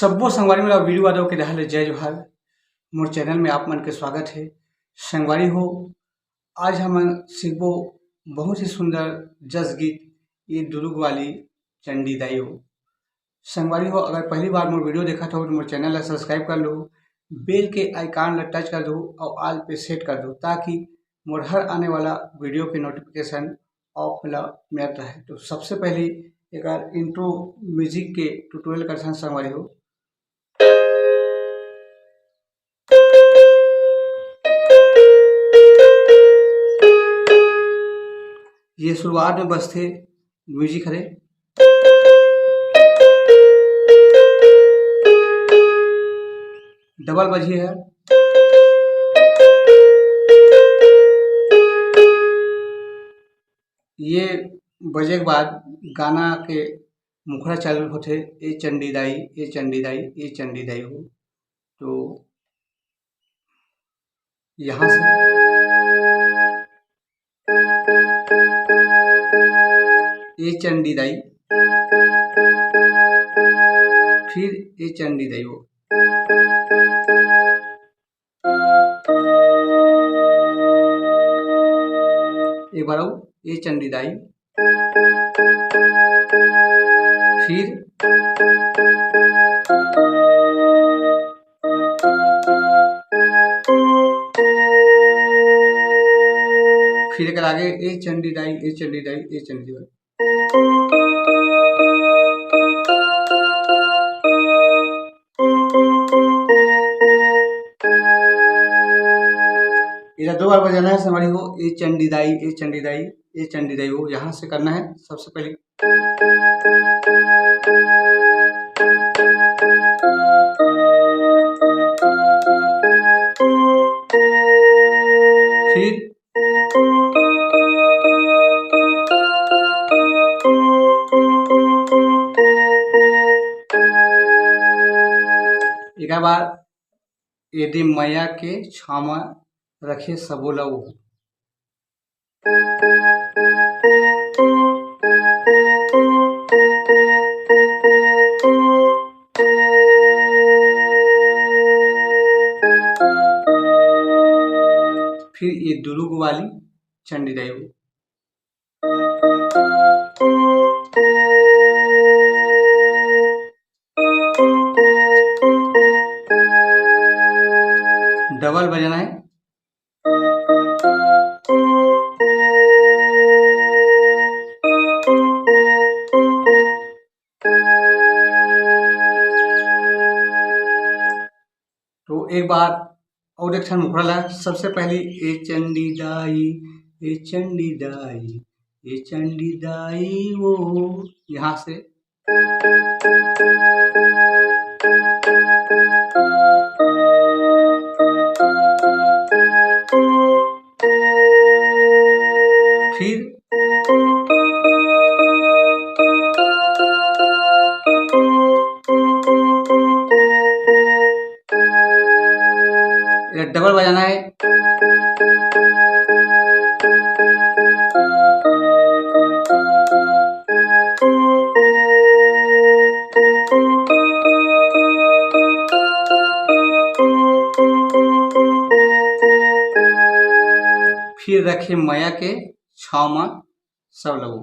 सब्बो संगवारी मेरा वीडियो वादों के रहल जय जोहार। मोर चैनल में आप मन के स्वागत है। संगवारी हो, आज हम सीखबो बहुत ही सुंदर जस गीत ये दुर्ग वाली चंडी दाई हो। संगवारी हो, अगर पहली बार मोर वीडियो देखा हो तो मोर चैनल ला सब्सक्राइब कर लो, बेल के आइकन ला टच कर दो और ऑल पे सेट कर दो ताकि मोर हर आने वाला वीडियो के नोटिफिकेशन ऑफ ला मिलत रहे। तो सबसे पहले एक इंट्रो म्यूजिक के ट्यूटोरियल कर संगवारी हो। ये शुरुआत में बजते म्यूजिक हरे, डबल बजी है, ये बजे के बाद गाना के मुखड़ा चालू होते ए चंडी दाई ए चंडी दाई ए चंडी दाई हो। तो यहाँ से ए चंडी दाई, फिर ए चंडी दाई हो, एक बार ए चंडी दाई, फिर एक आगे ए चंडी दाई ए चंडी दाई ए चंडी दाई। इधर दो बार बजाना है हमारी हो, ए चंडी दाई ए चंडी दाई ए चंडी दाई हो। यहाँ से करना है सबसे पहले फिर एक बार यदि मैया के क्षमा रखे सबो लऊ, फिर ये दुर्ग वाली चंडी दाई हो। डबल बजाना है, तो एक बार और एक मुखड़ा ला। सबसे पहले ए चंडी दाई ए चंडी दाई ए चंडी दाई वो, यहाँ से फिर डबल बजाना है, फिर रखे मैया के क्षमा सब लगू।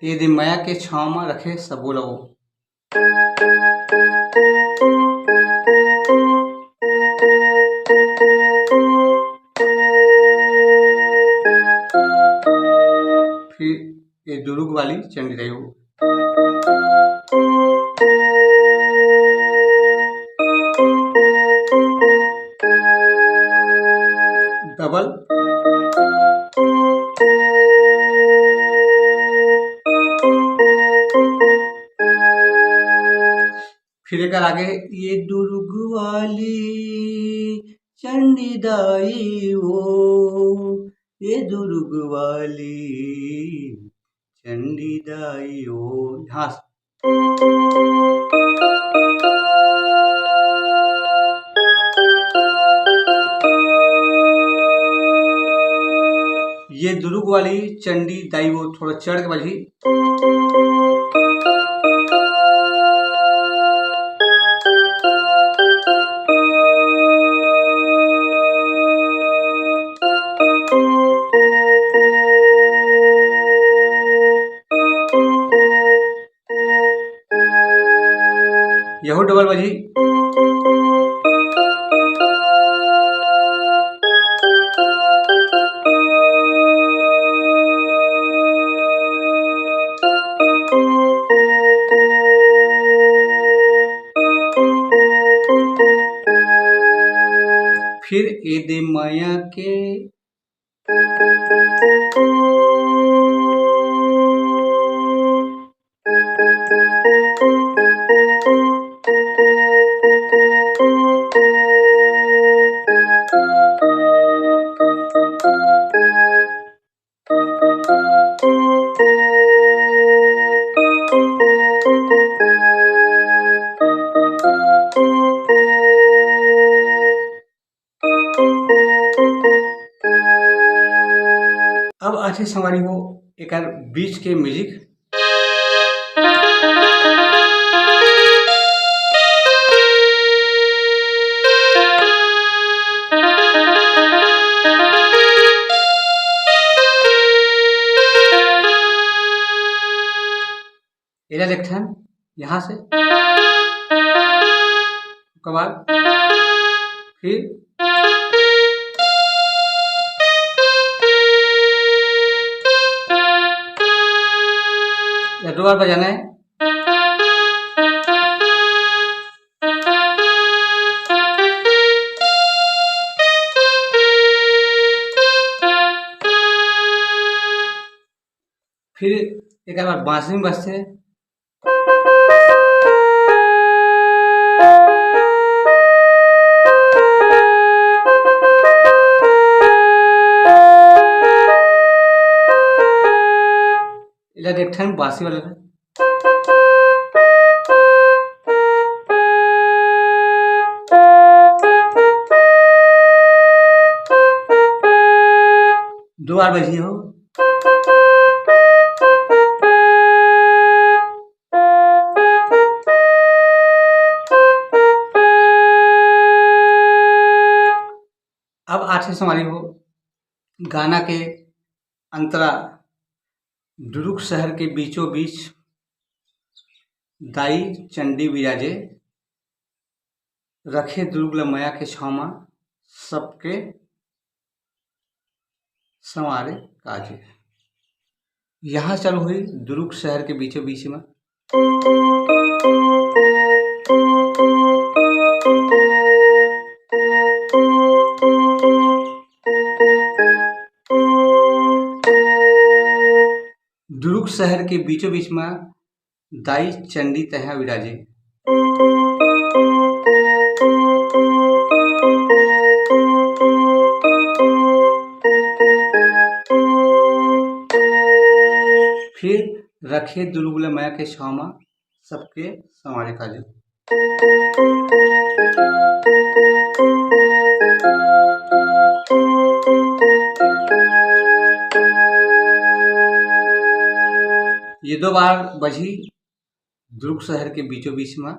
यदि मैया के क्षमा रखे सबो लगू, फिर ये दुर्ग वाली चंडी दाई हो। डबल फिर एक आगे ये दुर्ग वाली चंडी दाई हो, ये दुर्ग वाली चंडी दाई हो। यहाँ ये दुरुग वाली चंडी दाई वो थोड़ा चढ़ के बजी। यहू डबल बजी। फिर ए दे माया के अब अच्छे संवारी हो एक बीच के म्यूजिक। एला लेखन यहाँ से उसके बाद फिर दो बार बजाना है। फिर एक बार बांसुरी में बजते हैं। इधर एक ठन बांसी वाला है। दो बार बजी हो। अब आठवीं संवारी हो गाना के अंतरा दुरुक शहर के बीचों बीच दाई चंडी विराजे, रखे दुर्ग माया के छामा सबके संवारे काजे। यहाँ चल हुई दुरुक शहर के बीचों बीच में। दुरुक शहर के बीचों बीच में दाई चंडी तहा विराजे। फिर रखे दुर्गुल माया के छामा सबके संवारे काजे। ये दो बार बजी दुर्ग शहर के बीचों बीच में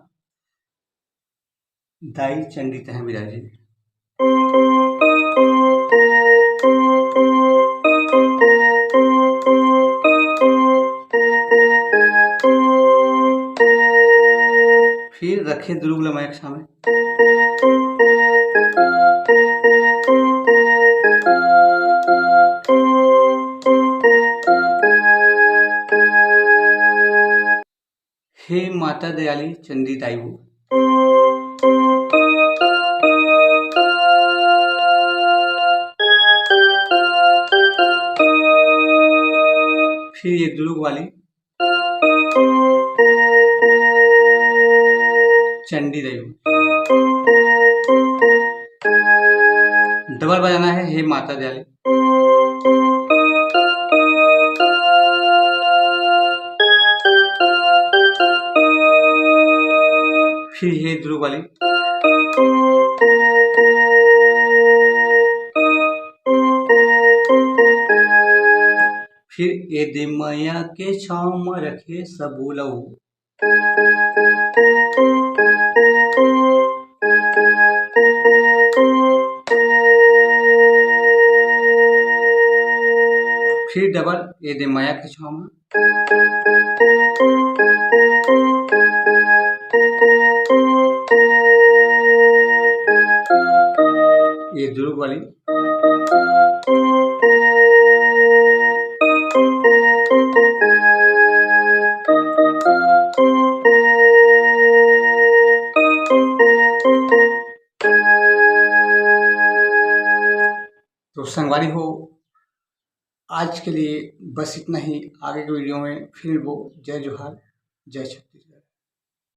दाई चंडी तहा विराजे। फिर रखे दुर्ग माया के सामने। हे माता दयाली चंडी दाई वो। फिर ये दुर्ग वाली चंडी दाई वो। डबल बजाना है हे माता दयाली। फिर ये दुर्ग वाली। फिर ए दे मैया के छाँव में रखे सबूलऊ। फिर डबल ए दे मैया के छाँव में। ये दुरुक वाली। तो संगवारी हो, आज के लिए बस इतना ही। आगे के वीडियो में फिर वो। जय जोहार, जय छत्तीसगढ़।